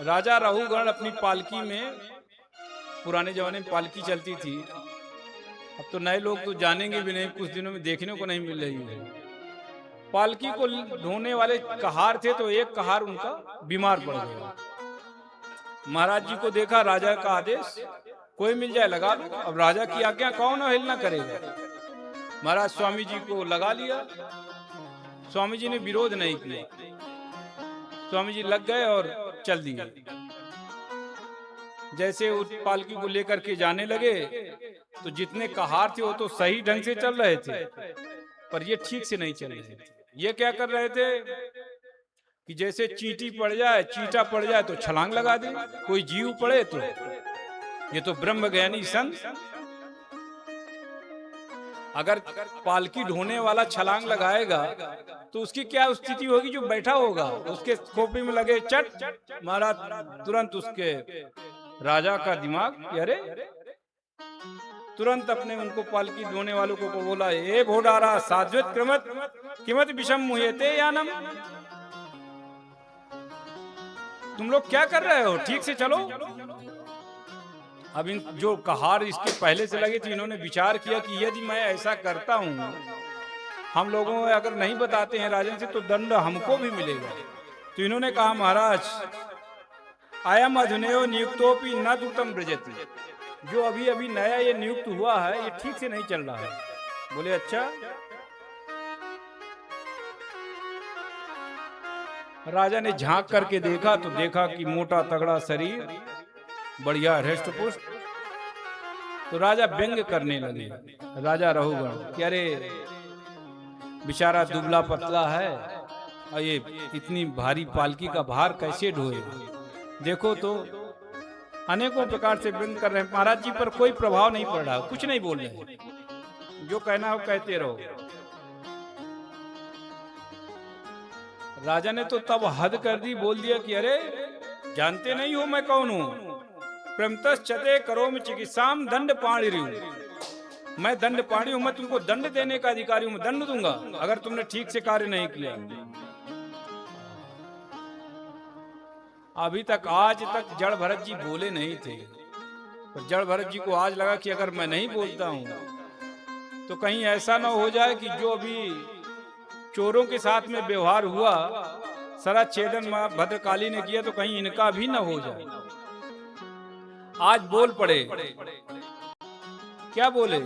राजा रघुगण अपनी पालकी में, पुराने जमाने में पालकी चलती थी, अब तो नए लोग तो जानेंगे भी नहीं, कुछ दिनों में देखने को नहीं मिल रही है। पालकी को ढोने वाले कहार थे, तो एक कहार उनका बीमार पड़ गया। महाराज जी को देखा, राजा का आदेश, कोई मिल जाए लगा लो। अब राजा की आज्ञा कौन अवहेलना करेगा। महाराज स्वामी जी को लगा लिया। स्वामी जी ने विरोध नहीं किया, स्वामी जी लग गए और चल दिए। जैसे उस पालकी को लेकर के जाने लगे, तो जितने कहार थे वो तो सही ढंग से चल रहे थे, पर ये ठीक से नहीं चल रहे थे। ये क्या कर रहे थे कि जैसे चींटी पड़ जाए, चींटा पड़ जाए तो छलांग लगा दे, कोई जीव पड़े तो। ये तो ब्रह्मज्ञानी संत, अगर पालकी ढोने वाला छलांग लगाएगा तो उसकी क्या स्थिति होगी। जो बैठा होगा उसके खोपड़ी में लगे चट, मारा, तुरंत उसके राजा का दिमाग, अरे तुरंत अपने उनको पालकी ढोने वालों को बोला, ए भोडारा साध्वित क्रमत किमत विषम मुह्यते यानम, तुम लोग क्या कर रहे हो, ठीक से चलो। अब इन जो कहार इसके पहले से लगे थे, इन्होंने विचार किया कि यदि मैं ऐसा करता हूं, हम लोगों अगर नहीं बताते हैं राजन से, तो दंड हमको भी मिलेगा। तो इन्होंने कहा, महाराज आयम अधुनेयो नियुक्तोपि न दूतम ब्रजति, जो अभी अभी नया ये नियुक्त हुआ है, ये ठीक से नहीं चल रहा है। बोले अच्छा। राजा ने झांक करके देखा, तो देखा कि मोटा तगड़ा शरीर, बढ़िया हृष्ट पुष्ट। तो राजा व्यंग करने लगे, राजा रघुगण, कि अरे बेचारा दुबला पतला है और ये इतनी भारी पालकी का भार कैसे ढोए। देखो तो अनेकों प्रकार से व्यंग कर रहे हैं। महाराज जी पर कोई प्रभाव नहीं पड़ रहा, कुछ नहीं बोल रहे, जो कहना हो कहते रहो। राजा ने तो तब हद कर दी, बोल दिया कि अरे जानते नहीं हो मैं कौन हूं, प्रमतश्चते करोमि चिकित्साम दंड पाणी हूं, मैं दंड पाणी हूं, मैं तुमको दंड देने का अधिकारी हूं, मैं दंड दूंगा अगर तुमने ठीक से कार्य नहीं किया। अभी तक आज तक जड़ भरत जी बोले नहीं थे, पर जड़ भरत जी को आज लगा कि अगर मैं नहीं बोलता हूं तो कहीं ऐसा ना हो जाए कि जो अभी चोरों के साथ में व्यवहार हुआ, सारा छेदन भद्रकाली ने किया, तो कहीं इनका भी न हो जाए। आज बोल पड़े, क्या बोले,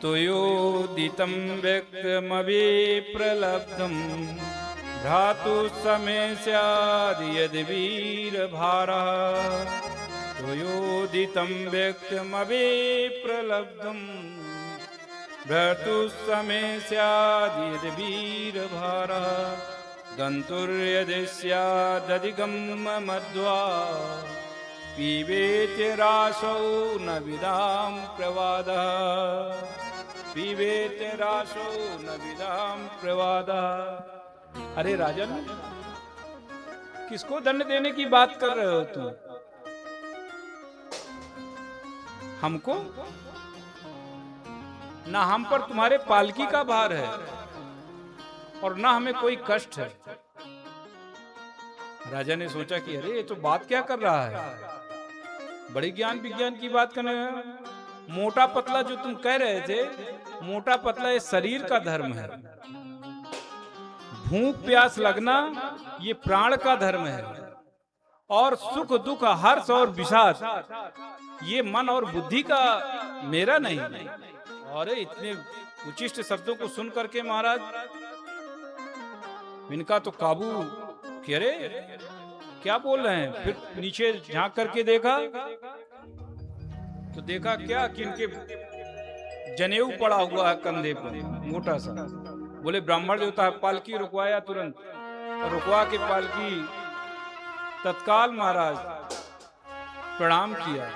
तोयोदितं व्यक्तमभि प्रलब्धं भ्रातु समय स्याद् यदि वीर भारः, तोयोदितं व्यक्तमभि प्रलब्धं भ्रातु समय स्याद् यदि वीर भारः, गन्तुर्यदि स्यादधिगम मध्वा पीबेति रासौ न विदाम प्रवादः, पीबेति रासौ न विदाम प्रवादः। अरे राजन, किसको दंड देने की बात कर रहे हो तुम? हमको? ना हम पर तुम्हारे पालकी का भार है और ना हमें कोई कष्ट है। राजा ने सोचा कि अरे ये तो बात क्या कर रहा है, बड़ी ज्ञान विज्ञान की बात करने। मोटा पतला जो तुम कह रहे थे, मोटा पतला ये शरीर का धर्म है, भूख प्यास लगना ये प्राण का धर्म है, और सुख दुख हर्ष और विषाद ये मन और बुद्धि का, मेरा नहीं। और इतने उचिष्ट शब्दों को सुन करके महाराज इनका तो काबू, अरे क्या बोल रहे हैं। फिर नीचे झांक करके देखा, तो देखा क्या कि इनके जनेऊ पड़ा हुआ है कंधे पर, मोटा सा। बोले ब्राह्मण देवता है। पालकी रुकवाया तुरंत, और रुकवा के पालकी तत्काल महाराज प्रणाम किया,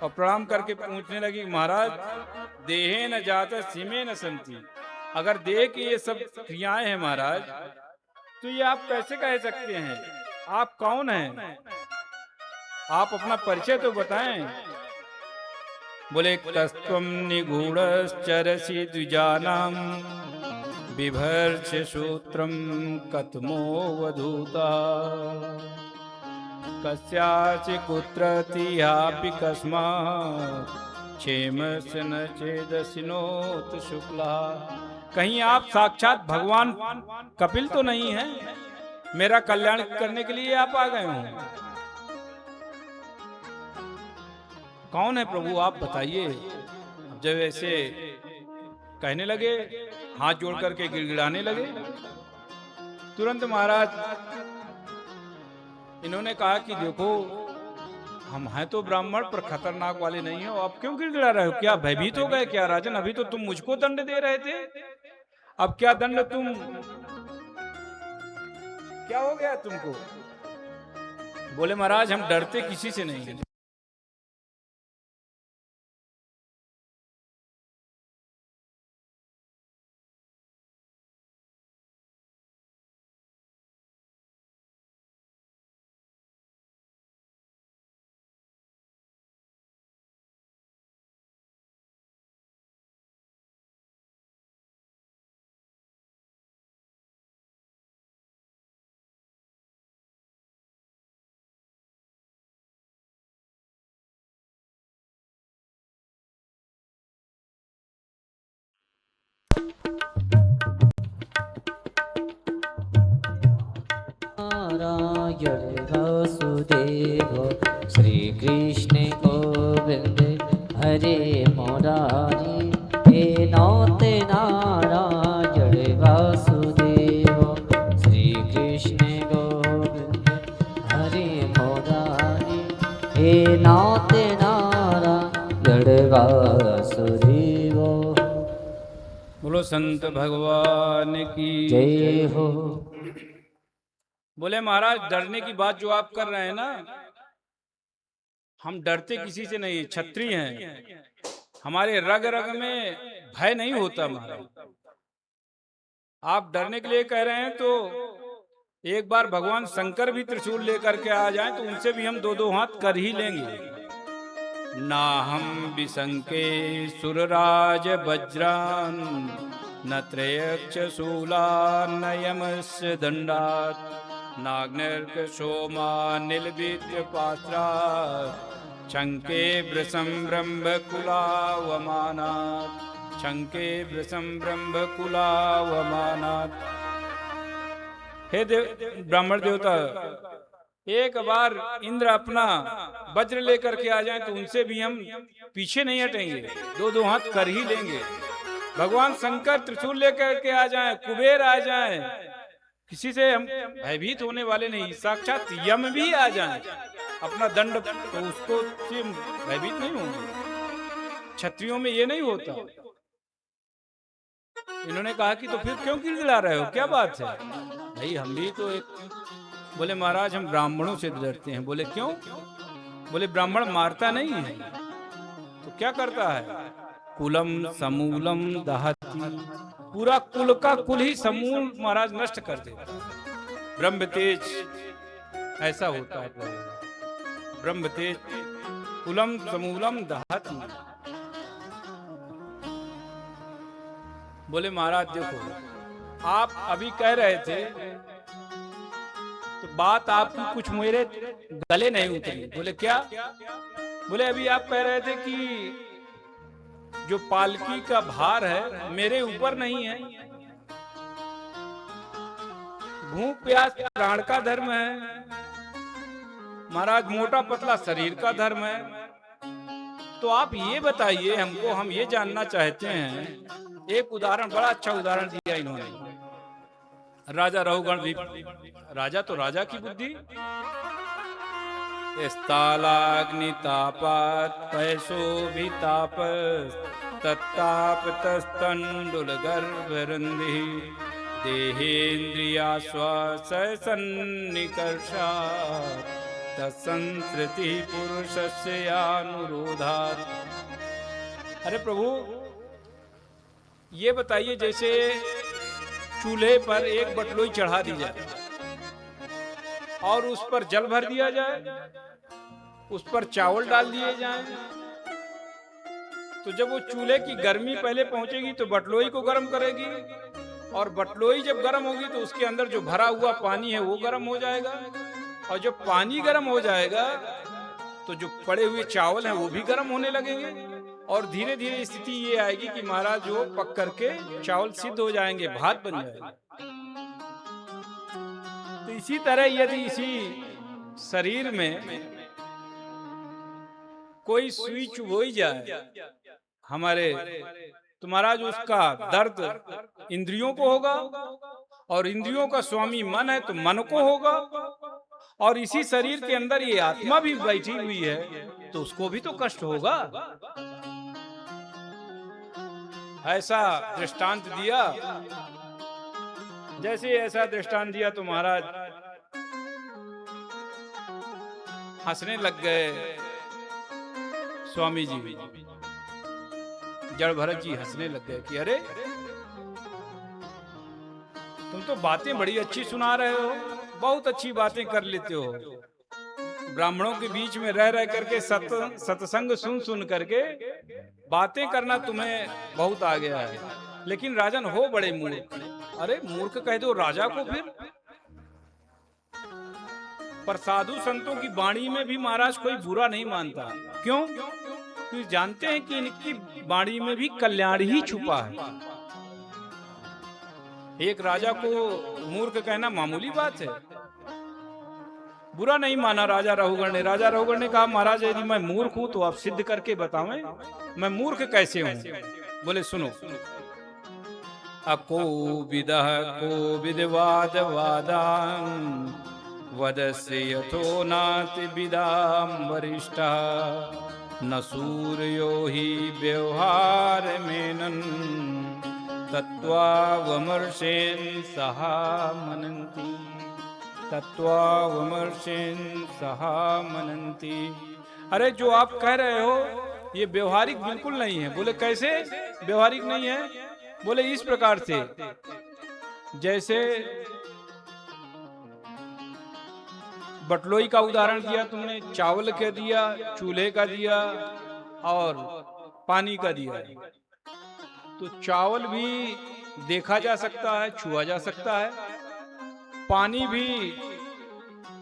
और प्रणाम करके पूछने लगी, महाराज देहे न जात सीमे न संति, अगर देह की ये सब क्रियाएं हैं महाराज, तो ये आप कैसे कह सकते हैं? आप कौन हैं? आप अपना परिचय तो बताएं। बोले कस्त्वं निगूढ़श्चरसि द्विजानां बिभर्ष सूत्रम कतमो वधूता कस्याचि कुत्रतिहापि कस्मात् क्षेमस्य न चेदसिनोत शुक्ला। कहीं आप साक्षात भगवान कपिल तो नहीं हैं? मेरा कल्याण करने के लिए आप आ गए हो? कौन है प्रभु आप बताइए। जब ऐसे कहने लगे, हाथ जोड़ करके गिड़गिड़ाने लगे, तुरंत महाराज इन्होंने कहा कि देखो हम हैं तो ब्राह्मण पर खतरनाक वाले नहीं हो, आप क्यों गिड़गिड़ा रहे हो? क्या भयभीत हो गए क्या राजन? अभी तो तुम मुझको दंड दे रहे थे, अब क्या दंड तुम, क्या हो गया तुमको? बोले महाराज हम डरते किसी से नहीं हैं। नारायण वासुदेव श्री कृष्ण गोविंद हरे मुरारी। हे नाथ नारायण वासुदेव श्री कृष्ण गोविंद हरे मुरारी। हे नाथ नारायण वासुदेव। बोलो संत भगवान की जय हो। बोले महाराज डरने की बात जो आप कर रहे हैं ना, हम डरते किसी से नहीं, क्षत्रिय हैं, हमारे रग रग में भय नहीं होता महाराज। आप डरने के लिए कह रहे हैं तो एक बार भगवान शंकर भी त्रिशूल लेकर के आ जाएं तो उनसे भी हम दो दो हाथ कर ही लेंगे। ना हम विशंके सुरराज वज्रान न त्रयक्ष शूला न यमस्य दंडात् नाग्निर्क सोमा नीलविद्य पात्रा शंके वृषं ब्रह्म कुलावमानात् शंके वृषं ब्रह्म कुलावमानात्। हे ब्राह्मण देवता, एक बार इंद्र अपना वज्र लेकर के आ जाएं तो उनसे भी हम पीछे नहीं हटेंगे, दो दो हाथ कर ही लेंगे। भगवान शंकर त्रिशूल लेकर के आ जाएं, कुबेर आ जाएं, किसी से हम भयभीत होने वाले नहीं। साक्षात यम भी आ जाएं अपना दंड तो उसको से भयभीत नहीं होंगे। क्षत्रियों में ये नहीं होता। इन्होंने कहा कि तो फिर क्यों गिड़गिड़ा रहे हो, क्या बात है? भाई हम भी तो एक। बोले महाराज हम ब्राह्मणों से डरते हैं। बोले क्यों? बोले ब्राह्मण मारता नहीं है तो क्या करता है? कुलम समूलम दहती, पूरा कुल का कुल ही समूल महाराज नष्ट कर देता। ब्रह्म तेज ऐसा होता है प्रभु, ब्रह्म तेज कुलम समूलम दहती। बोले महाराज देखो आप अभी कह रहे थे तो बात आपकी कुछ मेरे गले नहीं उतरी। बोले क्या? बोले अभी आप कह रहे थे कि जो पालकी का भार है मेरे ऊपर नहीं है, भूख प्यास प्राण का धर्म है महाराज, मोटा पतला शरीर का धर्म है। तो आप ये बताइए हमको, हम ये जानना चाहते हैं। एक उदाहरण, बड़ा अच्छा उदाहरण दिया इन्होंने। राजा रहुगण भी, राजा तो राजा की बुद्धि, स्थालाग्नि तापात पैसो भी ताप तत्ताप तस्तंडुल गर्भरंधि देहेन्द्रिया श्वास सन्निकर्षा तत्संस्कृति पुरुषस्य अनुरोधात्। अरे प्रभु ये बताइए, जैसे चूल्हे पर एक बटलोई चढ़ा दी जाए और उस पर जल भर दिया जाए, उस पर चावल डाल दिए जाएं, तो जब वो चूल्हे की गर्मी पहले पहुंचेगी तो बटलोई को गर्म करेगी और बटलोई जब गर्म होगी तो उसके अंदर जो भरा हुआ पानी है वो गर्म हो जाएगा, और जब पानी गर्म हो जाएगा तो जो पड़े हुए चावल हैं वो भी गर्म होने लगेंगे, और धीरे धीरे स्थिति ये आएगी कि महाराज जो पक करके चावल सिद्ध हो जाएंगे, भात बन जाएगा। तो इसी तरह यदि इसी शरीर में कोई सुई चुभोई जाए हमारे, तो महाराज उसका दर्द इंद्रियों को होगा, और इंद्रियों का स्वामी मन है तो मन को होगा, और इसी शरीर के अंदर ये आत्मा भी बैठी हुई है तो उसको भी तो कष्ट होगा। ऐसा दृष्टांत दिया। जैसे ऐसा दृष्टांत दिया तो महाराज हंसने लग गए। स्वामी जी जड़ भरत जी हंसने लग गए कि अरे तुम तो बातें बड़ी अच्छी सुना रहे हो, बहुत अच्छी बातें कर लेते हो, ब्राह्मणों के बीच में रह रह करके सत्संग सुन सुन करके बातें करना तुम्हें बहुत आ गया है, लेकिन राजन हो बड़े मूर्ख। अरे मूर्ख कह दो राजा को फिर, पर साधु संतों की वाणी में भी महाराज कोई बुरा नहीं मानता। क्यों? क्योंकि जानते हैं कि इनकी वाणी में भी कल्याण ही छुपा है। एक राजा को मूर्ख कहना मामूली बात है, बुरा नहीं माना राजा रघुगण ने। राजा रघुगण ने कहा महाराज यदि मैं मूर्ख हूं तो आप सिद्ध करके बतावें, मैं मूर्ख कैसे हूं? बोले सुनो, अको विदः को विदवाद वादान वदस्य यथो नाति विदाम वरिष्ठा न सूर्यो ही व्यवहार मेनन तत्त्वावमर्शेन सहा मनन्ति, तत्त्वावमर्शेन सहा मनन्ति। अरे जो आप कह रहे हो ये व्यवहारिक बिल्कुल नहीं है। बोले कैसे व्यवहारिक नहीं है? बोले इस प्रकार से, जैसे बटलोई का उदाहरण दिया तुमने, चावल का दिया, चूल्हे का दिया और पानी का दिया। तो चावल भी देखा जा सकता है, छुआ जा सकता है, पानी भी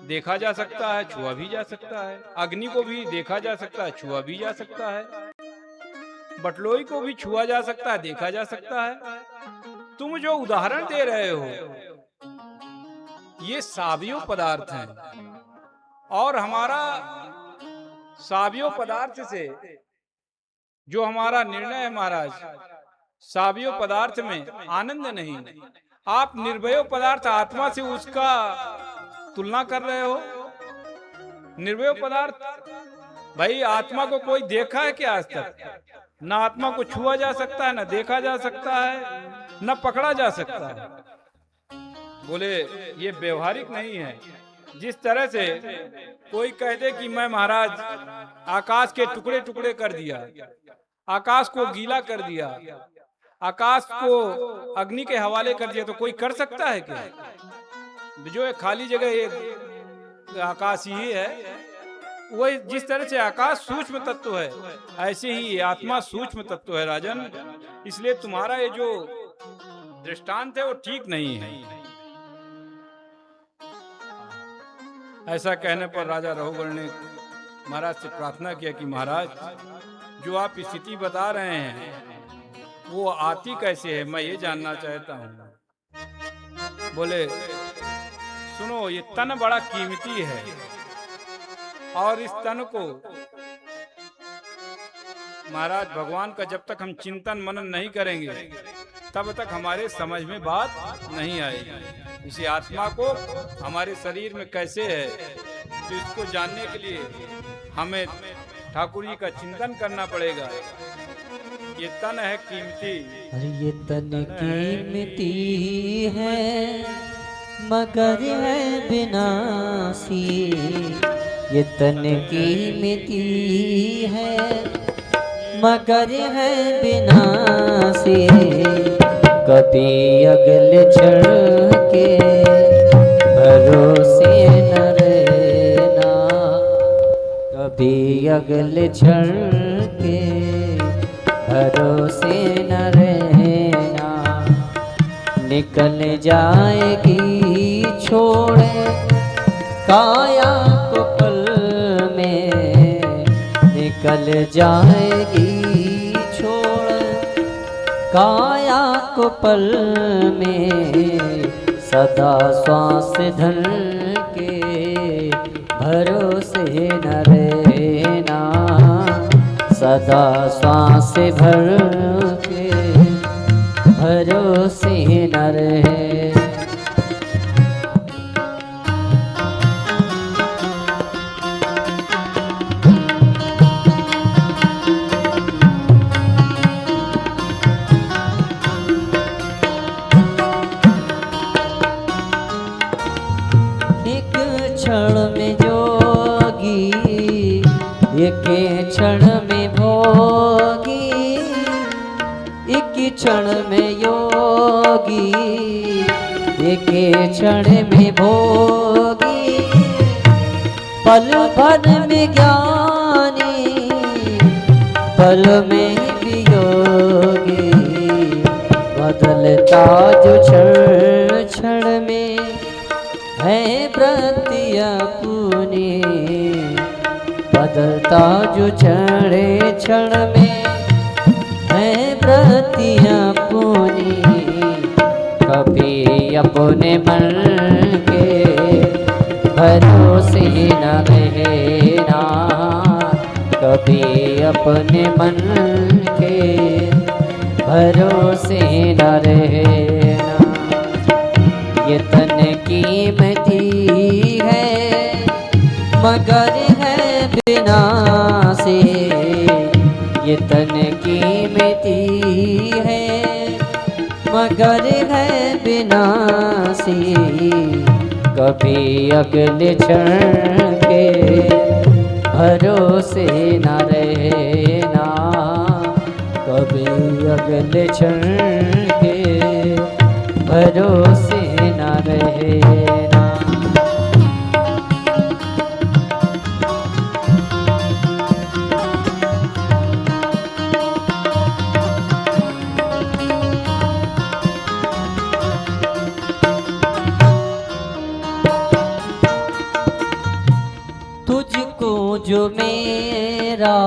देखा जा सकता है, छुआ भी जा सकता है, अग्नि को भी देखा जा सकता है, छुआ भी जा सकता है, बटलोई को भी छुआ जा सकता है, देखा जा सकता है। तुम जो उदाहरण दे रहे हो ये सावयव पदार्थ हैं, और हमारा सावयव पदार्थ से जो हमारा निर्णय है महाराज, सावयव पदार्थ में आनंद नहीं। आप निर्वय पदार्थ आत्मा से उसका तुलना कर रहे हो। निर्वय पदार्थ भाई आत्मा को कोई देखा है क्या आज तक? ना आत्मा को छुआ जा सकता है, ना देखा जा सकता है, ना पकड़ा जा सकता है। बोले ये व्यवहारिक नहीं है। जिस तरह से कोई कह दे कि मैं महाराज आकाश के टुकड़े टुकड़े कर दिया, आकाश को गीला कर दिया, आकाश को अग्नि के हवाले कर दिया, तो कोई कर सकता है क्या? जो एक खाली जगह एक आकाश ही है, वही जिस तरह से आकाश सूक्ष्म तत्व है ऐसे ही आत्मा सूक्ष्म तत्व है राजन। इसलिए तुम्हारा ये जो दृष्टांत है वो ठीक नहीं है। ऐसा कहने पर राजा रघुगण ने महाराज से प्रार्थना किया कि महाराज जो आप स्थिति बता रहे हैं वो आती कैसे है, मैं ये जानना चाहता हूँ। बोले सुनो, ये तन बड़ा कीमती है और इस तन को महाराज भगवान का जब तक हम चिंतन मनन नहीं करेंगे तब तक हमारे समझ में बात नहीं आएगी। इसी आत्मा को हमारे शरीर में कैसे है तो इसको जानने के लिए हमें ठाकुर जी का चिंतन करना पड़ेगा। ये तन है कीमती, अरे ये तन कीमती है मगर है विनाशी, ये तन कीमती है मगर है विनाशी, कभी अगले क्षण के भरोसे न रहना, कभी अगले क्षण के भरोसे न रहना, निकल जाएगी छोड़ काया को पल में, निकल जाएगी छोड़ काया को पल में। सदा श्वास धन के भरोसे न रहना, सदा श्वास भर के भरोसे न रहे। एक क्षण में जोगी, एक क्षण में भोगी, एक क्षण में योगी, एक क्षण में भोगी, पल भर में ज्ञानी, पल में वियोगी। बदलता जो क्षण क्षण में है प्रति अपनी, बदलता जो क्षण क्षण में है प्रति अपनी। कभी अपने मन के भरोसे न रहना, कभी अपने मन के भरोसे न रहना। ये तन कीमती है मगर है विनाशी, ये तन कीमती है मगर है विनाशी। कभी अगले क्षण के भरोसे न रहना, कभी अगले क्षण के भरोसे न रहना। तुझको जो मेरा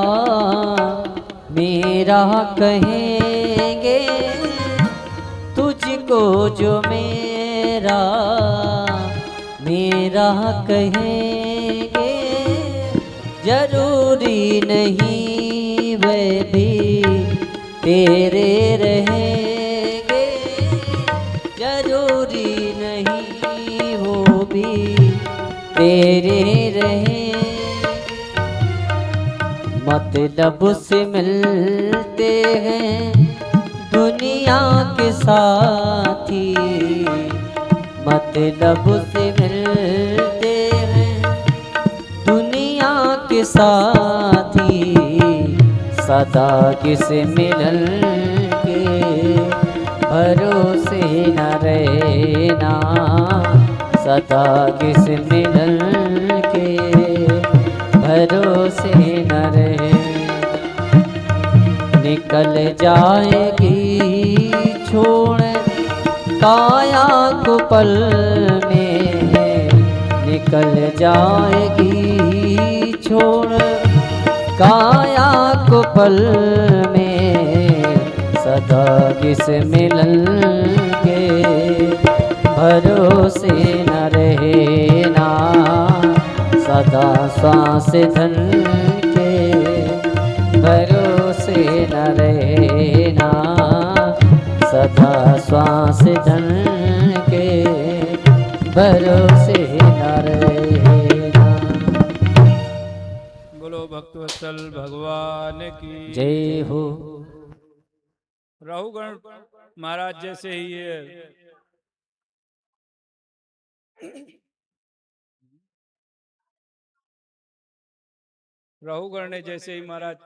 मेरा कहेंगे, तुझको जो मेरा मेरा कहेंगे, जरूरी नहीं वे भी तेरे रहेंगे, जरूरी नहीं वो भी तेरे रहेंगे। मतलब से मिलते हैं दुनिया के साथी, मतलब से मिलते हैं दुनिया के साथी। सदा किस मिलन के भरोसे न रहना, सदा किस मिलन के भरोसे न रहे। निकल जाएगी छोड़ काया को पल में, निकल जाएगी छोड़ काया को पल में। सदा किस मिलन के भरोसे न रहना, सदा श्वास धन के भरोसे न रहना, सदा श्वास धन के भरोसे न रहना। बोलो भक्तवत्सल भगवान की जय हो। राहुगण महाराज जैसे ही है राहुगण ने जैसे ही महाराज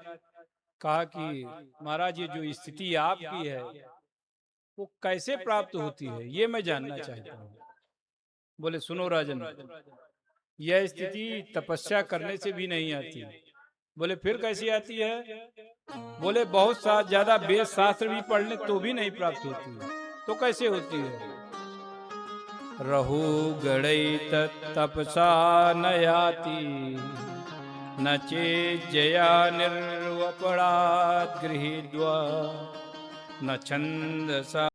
कहा कि महाराज ये जो स्थिति आपकी है वो कैसे प्राप्त होती है, ये मैं जानना चाहता हूँ। बोले सुनो राजन, यह स्थिति तपस्या करने से भी नहीं आती। बोले फिर कैसी आती है? बोले बहुत ज्यादा वेद शास्त्र भी पढ़ ले तो भी नहीं प्राप्त होती है। तो कैसे होती है? रहु गड़ई तपसा नयाति न चेज्जया निर्वपणात् गृहीद्वा न छन्दसा